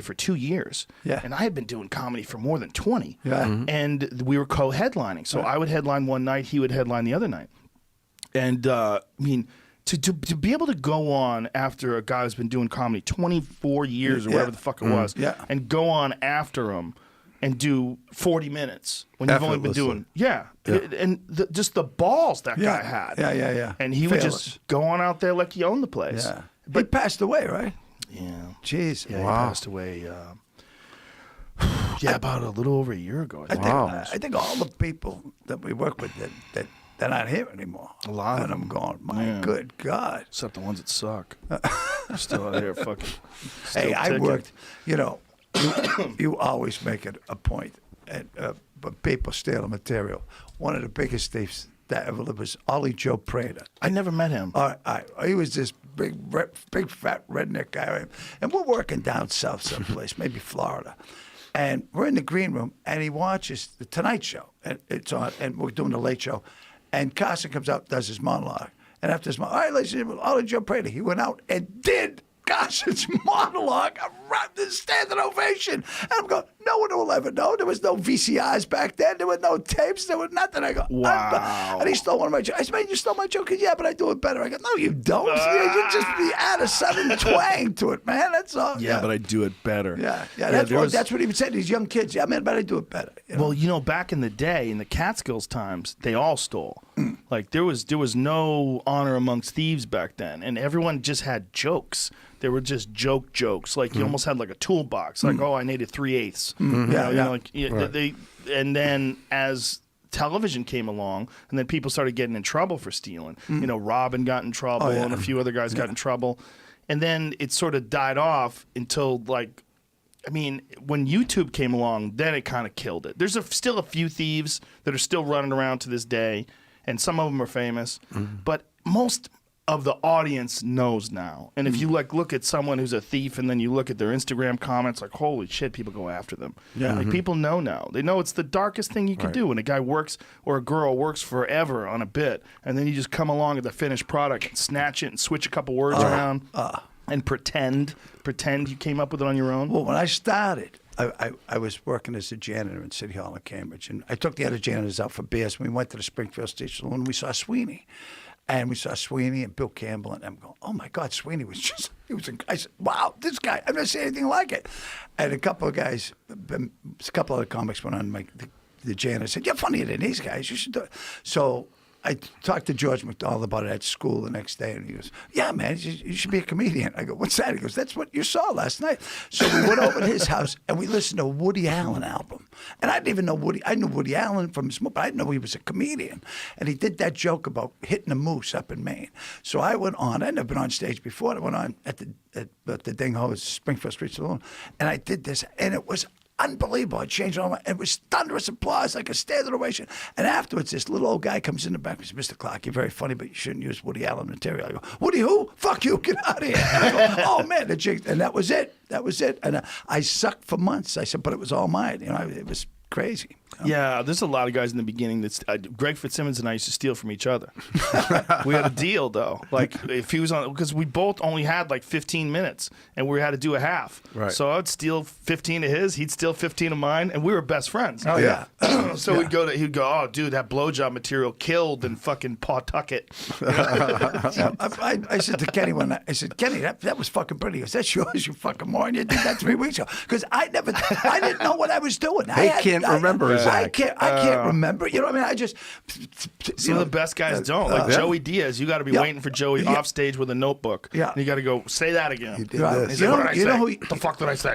for 2 years. Yeah. And I had been doing comedy for more than 20. Yeah. And we were co-headlining. So I would headline one night, he would headline the other night. And I mean, to be able to go on after a guy who's been doing comedy 24 years or whatever the fuck it was, and go on after him and do 40 minutes when you've only been doing, just the balls that guy had. Yeah. And he would just go on out there like he owned the place. Yeah. But he passed away, right? Yeah. Jeez. Yeah, he passed away. About a little over a year ago. I think all the people that we work with that they're not here anymore. A lot of them going. My good God. Except the ones that suck. They're still out here fucking. Hey, I worked. You know, you always make it a point, but people steal material. One of the biggest thieves that ever lived was Ollie Joe Prater. I never met him. He was this big fat redneck guy, and we're working down south someplace, maybe Florida. And we're in the green room, and he watches the Tonight Show, and it's on, and we're doing the Late Show, and Carson comes out, does his monologue, and after his monologue, all right, ladies and gentlemen, Ollie Joe Prater, he went out and did Carson's monologue around the standing ovation, and I'm going, no one will ever know. There was no VCRs back then. There were no tapes. There was nothing. I go, wow. And he stole one of my jokes. I said, man, you stole my joke? Yeah, but I do it better. I go, no, you don't. You just add a southern twang to it, man. That's all. Yeah, but I do it better. Yeah. That's what he would say to these young kids. Yeah, man, but I do it better. You know? Well, you know, back in the day, in the Catskills times, they all stole. Like there was no honor amongst thieves back then, and everyone just had jokes. They were just jokes. Like you almost had like a toolbox. Like, I needed 3/8. And then as television came along, and then people started getting in trouble for stealing. You know, Robin got in trouble, and a few other guys got in trouble, and then it sort of died off until like. I mean, when YouTube came along, then it kind of killed it. There's still a few thieves that are still running around to this day, and some of them are famous, but most of the audience knows now. And if you like look at someone who's a thief and then you look at their Instagram comments, like, holy shit, people go after them. Yeah. Like people know now. They know it's the darkest thing you can do when a guy works or a girl works forever on a bit, and then you just come along with the finished product and snatch it and switch a couple words around and pretend you came up with it on your own. Well, when I started, I was working as a janitor in City Hall in Cambridge, and I took the other janitors out for beers, and we went to the Springfield Station Saloon, and we saw Sweeney. And we saw Sweeney and Bill Campbell, and I'm going, oh my God, Sweeney was just, I said, wow, this guy, I've never seen anything like it. And a couple of guys, a couple other comics went on, the janitor said, you're funnier than these guys, you should do it. So I talked to George McDonald about it at school the next day, and he goes, yeah, man, you should be a comedian. I go, what's that? He goes, that's what you saw last night. So we went over to his house, and we listened to a Woody Allen album. And I didn't even know Woody. I knew Woody Allen from his movie, but I didn't know he was a comedian. And he did that joke about hitting a moose up in Maine. So I went on. I'd never been on stage before. I went on at the Ding Ho's Springfield Street Saloon, and I did this, and it was unbelievable. I changed all my, it was thunderous applause, like a standing ovation. And afterwards, this little old guy comes in the back and says, Mr. Clarke, you're very funny, but you shouldn't use Woody Allen material. I go, Woody who? Fuck you, get out of here. And I go, oh man, and that was it. That was it. And I sucked for months. I said, but it was all mine. You know, it was crazy. Yeah, there's a lot of guys in the beginning that's Greg Fitzsimmons and I used to steal from each other. We had a deal though. Like if he was on, because we both only had like 15 minutes and we had to do a half. Right. So I'd steal 15 of his, he'd steal 15 of mine, and we were best friends. Oh yeah. So he'd go, oh dude, that blowjob material killed in fucking Pawtucket. I said to Kenny one night, I said, Kenny, that was fucking pretty. He goes, that's yours, you fucking moron. You did that 3 weeks ago. Because I didn't know what I was doing. They can't remember his act. I can't remember. You know what I mean? I just. Some of the best guys don't. Like Joey Diaz, you got to be waiting for Joey off stage with a notebook. Yeah. And you got to go, say that again. You did this. What the fuck did I say?